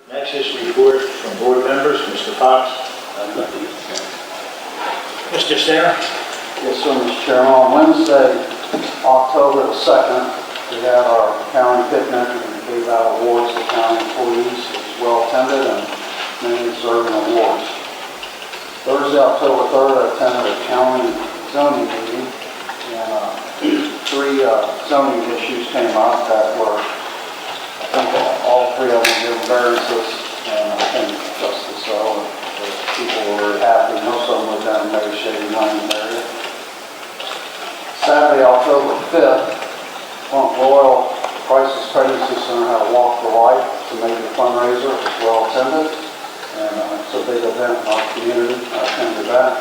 Next is report from board members. Mr. Fox. Mr. Sayre. Yes, sir, Mr. Chairman. On Wednesday, October the 2nd, we had our county picnic and gave out awards to county employees. It was well attended and many deserving awards. Thursday, October 3rd, I attended a county zoning meeting, and three zoning issues came up that were, I think all three of them given variances, and I think justly so. The people were very happy. Most of them were down in Mary Shady Lane area. Saturday, October 5th, Mount Royal Crisis Pregnancy Center had a Walk the Light. It's a major fundraiser. It was well attended, and it's a big event in our community. I attended that.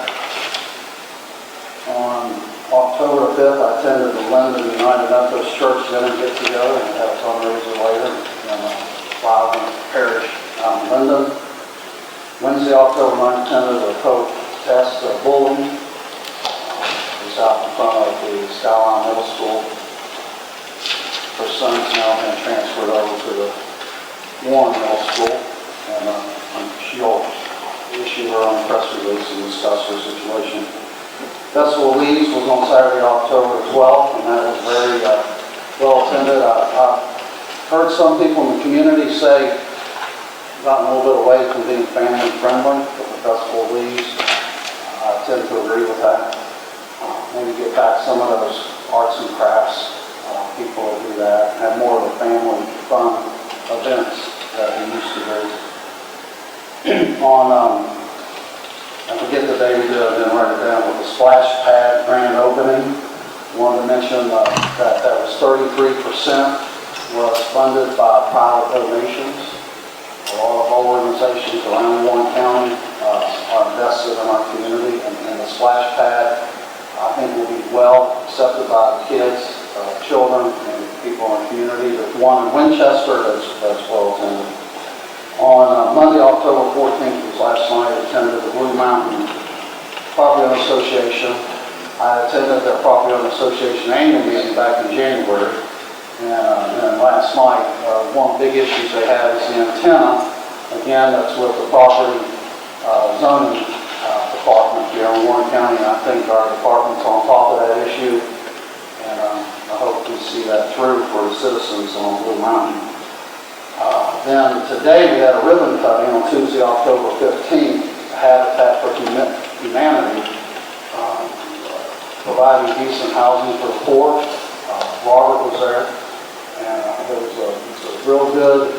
On October 5th, I attended the Linden United Methodist Church dinner get-together, and had a fundraiser later in Wyoming Parish out in Linden. Wednesday, October 9th, attended a protest of bullying. It was out in front of the Skyline Middle School. Her son's now been transferred over to the Warren Middle School, and she'll issue her own press release and discuss her situation. Festival of Leaves was on Saturday, October 12th, and that was very well attended. I heard some people in the community say, gotten a little bit away from being family friendly with the Festival of Leaves. I tend to agree with that. Maybe get back some of those arts and crafts people that do that, have more of the family fun events that we used to do. On, I forget the day we did it, I didn't write it down, but the splash pad grand opening, wanted to mention that was 33% was funded by private donations. A lot of our organizations around Warren County are invested in our community, and the splash pad, I think, will be well accepted by the kids, children, and people in the community. There's one in Winchester that's well attended. On Monday, October 14th, was last night, I attended the Blue Mountain Property Owner Association. I attended their Property Owner Association annual meeting back in January. And last night, one of the big issues they have is the antenna. Again, that's with the property zoning department here in Warren County. And I think our department's on top of that issue. And I hope we see that through for the citizens on Blue Mountain. Then today we had a ribbon cutting on Tuesday, October 15th, Habitat for Humanity, providing decent housing for the poor. Robert was there, and it was a real good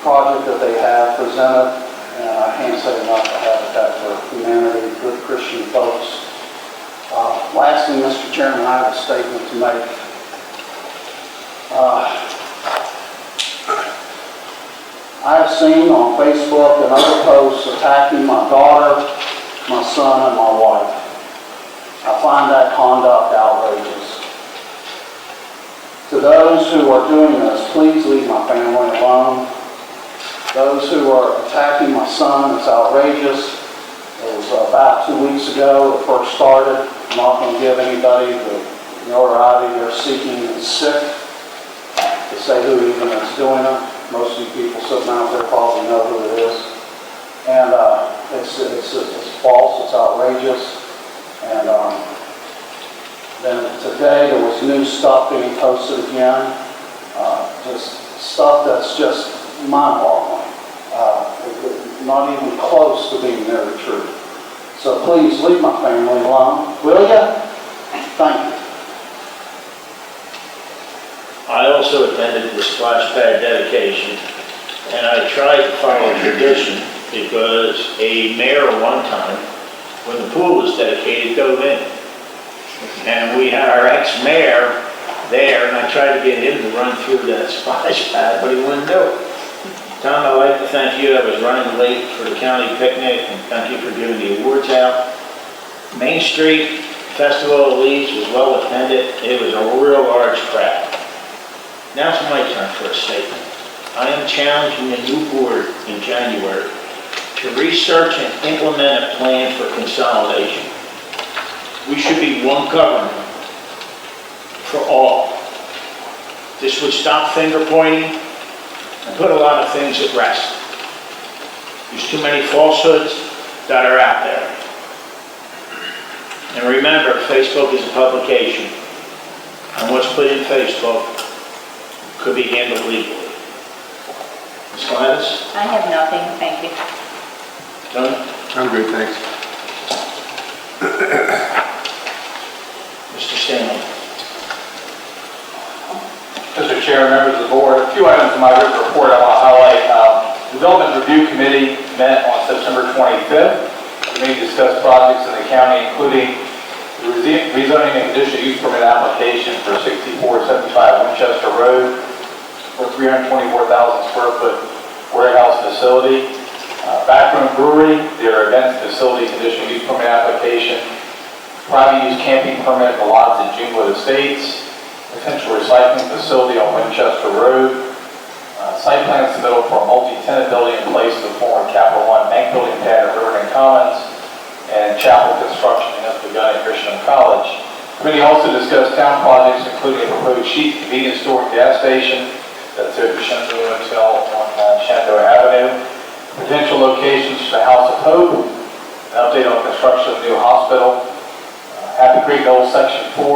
project that they have presented, and I can't say enough for Habitat for Humanity, good Christian folks. Lastly, Mr. Chairman, I have a statement to make. I've seen on Facebook and other posts attacking my daughter, my son, and my wife. I find that conduct outrageous. To those who are doing this, please leave my family alone. Those who are attacking my son, it's outrageous. It was about 2 weeks ago it first started. I'm not going to give anybody the notoriety they're seeking and sick to say who even is doing it. Most of you people sitting out there probably know who it is. And it's false, it's outrageous. And then today there was new stuff being posted again. Just stuff that's just mind-boggling. Not even close to being near the truth. So please leave my family alone. Will you? Thank you. I also attended the splash pad dedication, and I tried to follow tradition because a mayor one time, when the pool was dedicated, dove in. And we had our ex-mayor there, and I tried to get him to run through that splash pad, but he wouldn't do it. Tom, I'd like to thank you. I was running late for the county picnic, and thank you for giving the awards out. Main Street Festival of Leaves was well attended. It was a real large crowd. Now it's my turn for a statement. I am challenging the new board in January to research and implement a plan for consolidation. We should be one government for all. This would stop finger pointing. and put a lot of things at rest. There's too many falsehoods that are out there. And remember, Facebook is a publication, and what's put in Facebook could be handled legally. Ms. Gladys? I have nothing, thank you. Tony? I'm good, thanks. Mr. Stanley? Mr. Chair, members of the board, a few items in my written report I want to highlight. Development Review Committee met on September 25th. The committee discussed projects in the county, including the rezoning and conditional use permit application for 6475 Winchester Road for 324,000 square foot warehouse facility. Backroom Brewery, their events facility conditional use permit application. Private use camping permit for lots at Junewood Estates. Potential recycling facility on Winchester Road. Site plan submittal for a multi-tenant building in place of the former Capital One Bank building pad at Riverton Commons, and chapel construction has begun at Christian College. The committee also discussed town projects, including a proposed Sheet convenience store and gas station that's at the Shenandoah Hotel on Shenandoah Avenue. Potential locations for the House of Hope, an update on construction of the new hospital, Happy Creek Old Section 4,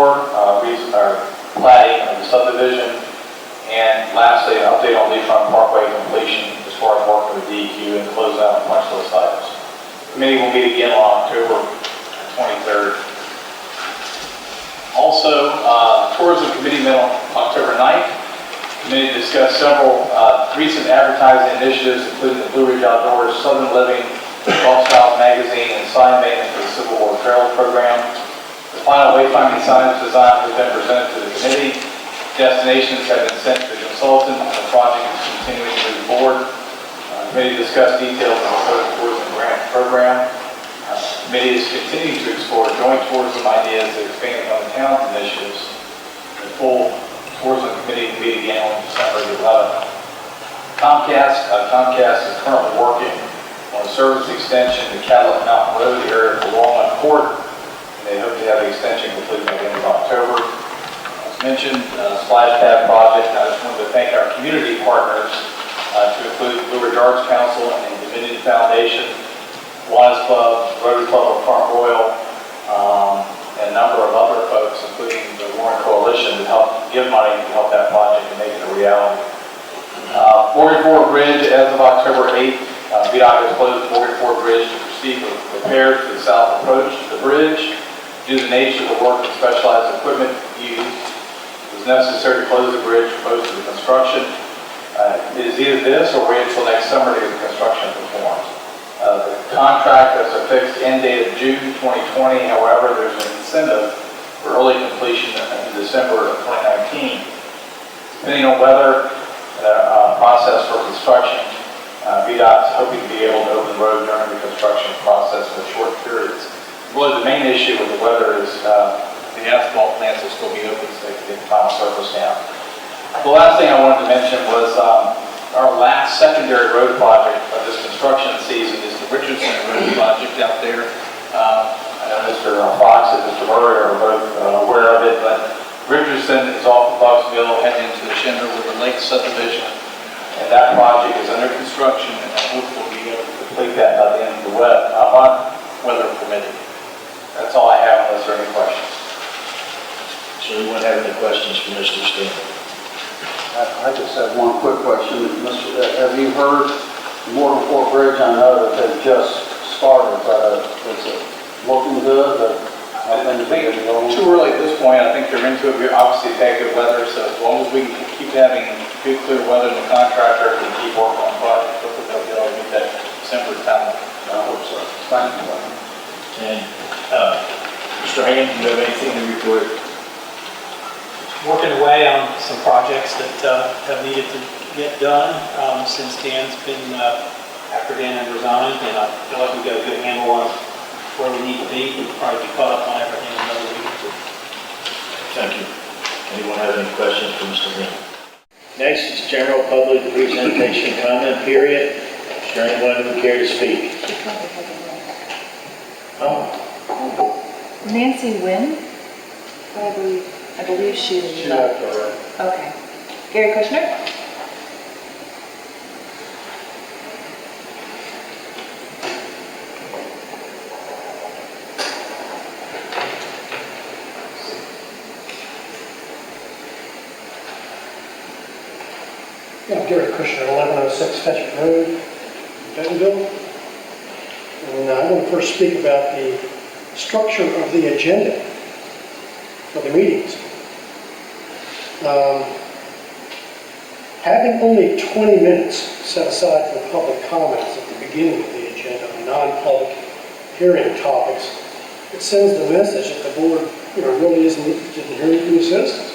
plating of the subdivision, and lastly, an update on Leafrun Parkway completion as far as work with the DEQ and close out punch list items. The committee will meet again on October 23rd. Also, Tourism Committee met on October 9th. The committee discussed several recent advertising initiatives, including the Blue Ridge Outdoors, Southern Living, Golf Styles Magazine, and sign maintenance for the Civil War Trail Program. The final wayfinding signage design has been presented to the committee. Destinations have been sent to the consultant, and the project is continuing to move forward. The committee discussed details of the proposed tourism grant program. The committee is continuing to explore joint tourism ideas that expand on the town's initiatives. The full tourism committee will meet again on December 11th. Comcast is currently working on a service extension to Cadillac Mountain Road area for Walnut Court. They hope to have the extension completed by the end of October. As mentioned, Splash Pad project. I just wanted to thank our community partners to include Blue Ridge Arts Council and the Dominion Foundation, Lions Club, Rotary Club of Front Royal, and a number of other folks, including the Warren Coalition, to help give money to help that project and make it a reality. Morgan Ford Bridge, as of October 8th, VDOT has closed the Morgan Ford Bridge to proceed with repairs to the south approach to the bridge. Due to the nature of the work and specialized equipment used, it was necessary to close the bridge for most of the construction. It is either this or wait until next summer to get the construction performed. The contract has a fixed end date of June 2020. However, there's an incentive for early completion in December of 2019. Depending on weather process for construction, VDOT is hoping to be able to open the road during the construction process for short periods. Really, the main issue with the weather is the asphalt plants will still be open so they can get the final surface down. The last thing I wanted to mention was our last secondary road project of this construction season is the Richardson Road project out there. I know Mr. Fox and Mr. Murray are both aware of it, but Richardson is off of Bucks Mill heading into the Shenandoah River Lake subdivision, and that project is under construction, and I hope we'll be able to complete that by the end of the month, weather permitting. That's all I have, unless there are any questions. So you won't have any questions for Mr. Stanley? I just have one quick question. Have you heard Morgan Ford Bridge? I know that they've just started, but is it looking good? I think it's too early at this point. I think they're into it. We obviously had good weather, so as long as we can keep having good, clear weather, and the contractor can keep working on projects, hopefully they'll be able to meet that December time. I hope so. Thank you. And Mr. Hagan, do you have anything to report? Working away on some projects that have needed to get done since Dan's been, after Dan had resigned, and I feel like we've got a good handle on where we need to be. We'll probably be caught up on everything in another week or two. Thank you. Anyone have any questions for Mr. Hagan? Next is general public presentation comment period. Is there anyone who would care to speak? Oh. Nancy Wynn? I believe she was. Okay. Gary Kushner? Yeah, Gary Kushner, 1106 Fetchit Road, Bentonville. And I want to first speak about the structure of the agenda for the meetings. Having only 20 minutes set aside for public comments at the beginning of the agenda on non-public hearing topics, it sends the message that the board, really isn't interested in hearing from the citizens.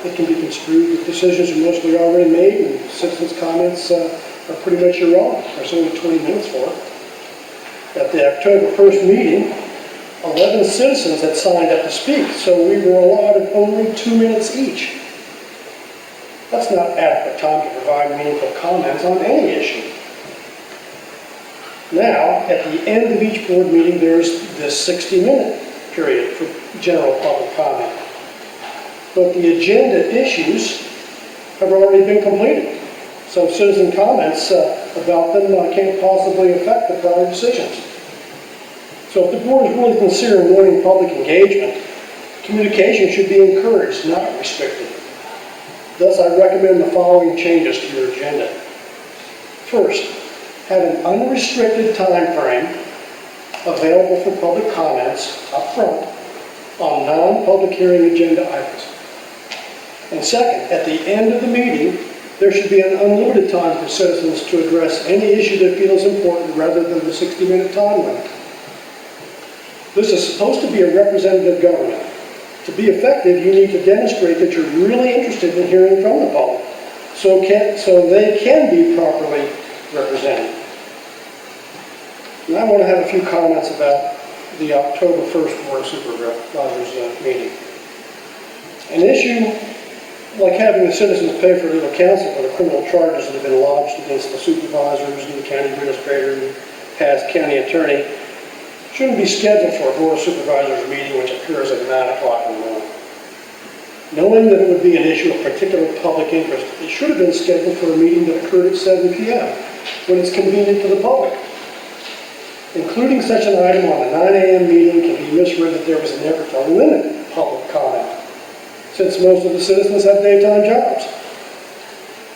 It can be construed that decisions are mostly already made and citizens' comments are pretty much irrelevant. There's only 20 minutes for it. At the October 1st meeting, 11 citizens had signed up to speak, so we were allotted only 2 minutes each. That's not adequate time to provide meaningful comments on any issue. Now, at the end of each board meeting, there's this 60-minute period for general public comment. But the agenda issues have already been completed. So citizen comments about them can't possibly affect the prior decisions. So if the board is really considering wanting public engagement, communication should be encouraged, not restricted. Thus, I recommend the following changes to your agenda. First, have an unrestricted time frame available for public comments up front on non-public hearing agenda items. And second, at the end of the meeting, there should be an unlimited time for citizens to address any issue that feels important rather than the 60-minute time limit. This is supposed to be a representative government. To be effective, you need to demonstrate that you're really interested in hearing from the public, so they can be properly represented. And I want to have a few comments about the October 1st Board of Supervisors meeting. An issue like having the citizens pay for legal counsel for the criminal charges that have been lodged against the supervisors and the county administrator and the past county attorney shouldn't be scheduled for a Board of Supervisors meeting which occurs at 9 o'clock in the morning. Knowing that it would be an issue of particular public interest, it should have been scheduled for a meeting that occurred at 7 p.m. when it's convenient to the public. Including such an item on the 9 a.m. meeting can be misread that there was an effort to limit public comment, since most of the citizens have daytime jobs.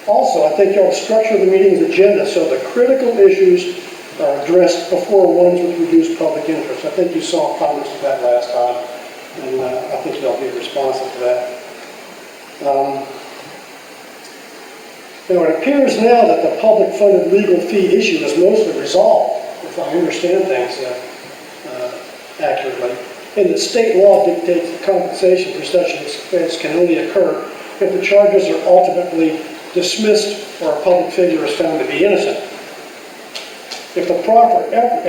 Also, I think you ought to structure the meeting's agenda so the critical issues are addressed before ones with reduced public interest. I think you saw comments of that last time, and I think you'll be responsive to that. It appears now that the public-funded legal fee issue is mostly resolved, if I understand things accurately, and that state law dictates that compensation for such an expense can only occur if the charges are ultimately dismissed or a public figure is found to be innocent. If the proper effort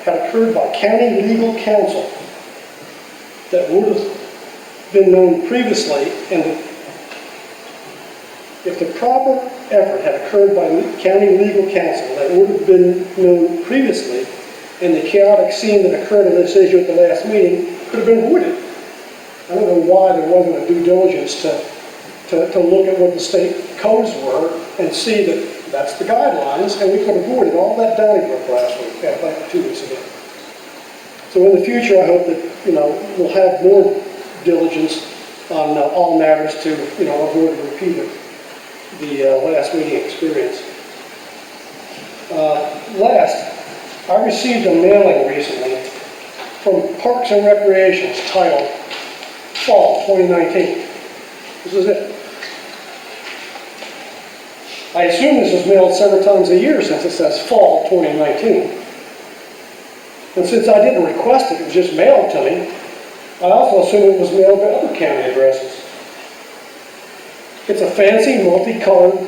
had occurred by county legal counsel that would have been known previously, if the proper effort had occurred by county legal counsel that would have been known previously, and the chaotic scene that occurred on this issue at the last meeting could have been avoided. I don't know why there wasn't a due diligence to look at what the state codes were and see that that's the guidelines, and we could have avoided all that Donnybrook last week, like 2 weeks ago. So in the future, I hope that we'll have more diligence on all matters to avoid a repeat of the last meeting experience. Last, I received a mailing recently from Parks and Recreation titled Fall 2019. This is it. I assume this was mailed several times a year since it says Fall 2019. And since I didn't request it, it was just mailed to me, I also assume it was mailed to other county addresses. It's a fancy, multicolored,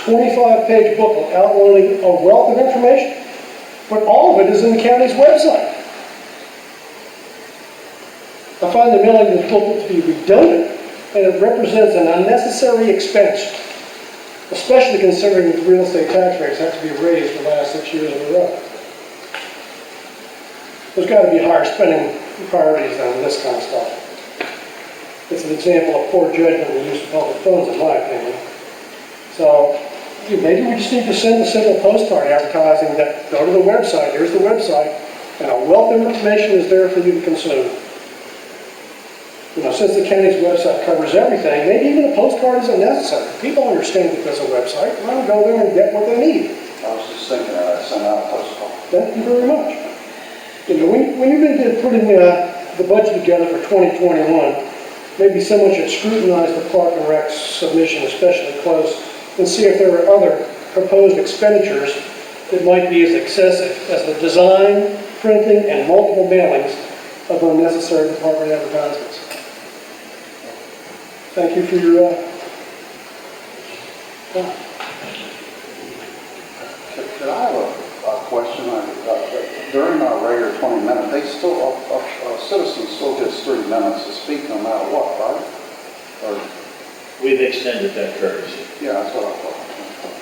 25-page booklet outlining a wealth of information, but all of it is in the county's website. I find the mailing of this booklet to be redundant, and it represents an unnecessary expense, especially considering that real estate tax rates have to be raised the last 6 years in a row. There's got to be higher spending priorities than this kind of stuff. It's an example of poor judgment in the use of public funds, in my opinion. So maybe we just need to send a simple postcard advertising that go to the website, here's the website, and a wealth of information is there for you to consume. Since the county's website covers everything, maybe even a postcard isn't necessary. People understand that there's a website, let them go there and get what they need. I was just thinking that, I'd send out a postcard. Thank you very much. When you've been putting the budget together for 2021, maybe someone should scrutinize the Park and Rec submission especially close and see if there are other proposed expenditures that might be as excessive as the design, printing, and multiple mailings of unnecessary department advertisements. Thank you for your time. Could I have a question? During our regular 20 minutes, a citizen still gets 3 minutes to speak no matter what, right? Or, We've extended that courtesy. yeah, that's what I thought.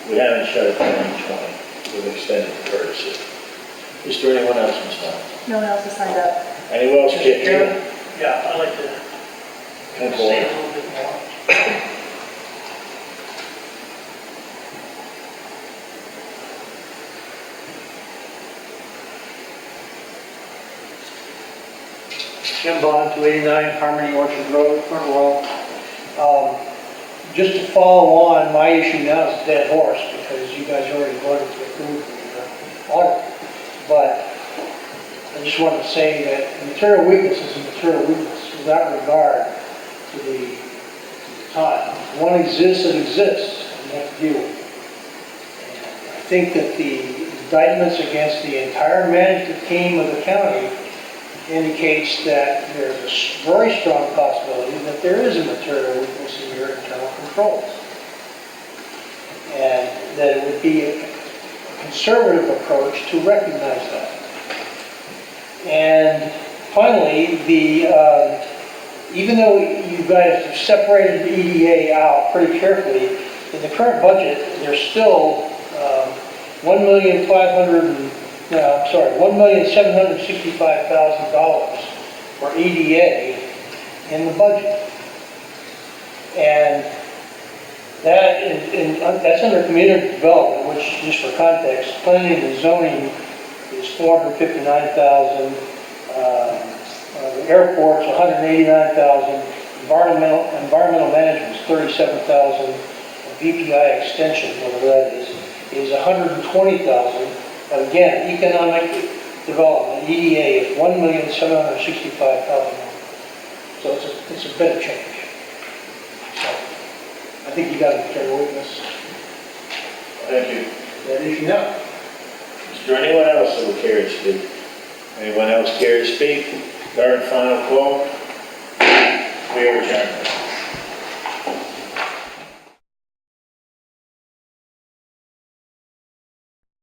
We haven't shut it down in 20. We've extended the courtesy. Is there anyone else, Ms. Stein? No one else has signed up. Anyone else get here? Yeah, I'd like to Come say forward. a little bit more. Jim Bond, 289 Harmony Orchard Road, Cornwall. Just to follow on, my issue now is a dead horse because you guys already voted to approve the audit. But I just wanted to say that material weakness is a material weakness without regard to the time. If one exists, it exists, and you have to deal with it. And I think that the indictments against the entire management team of the county indicates that there's a very strong possibility that there is a material weakness in your internal controls. And that it would be a conservative approach to recognize that. And finally, even though you guys have separated the EDA out pretty carefully, in the current budget, there's still $1,765,000 for EDA in the budget. And that's under community development, which, just for context, planning and zoning is $459,000, the airport's $189,000, environmental management is $37,000, VPI extension, whatever that is $120,000. But again, economic development, EDA, is $1,765,000. So it's a bit of change. So I think you got a material weakness. Thank you. That is, you know. Is there anyone else that would care to speak? Anyone else care to speak? Third and final call? We are adjourned.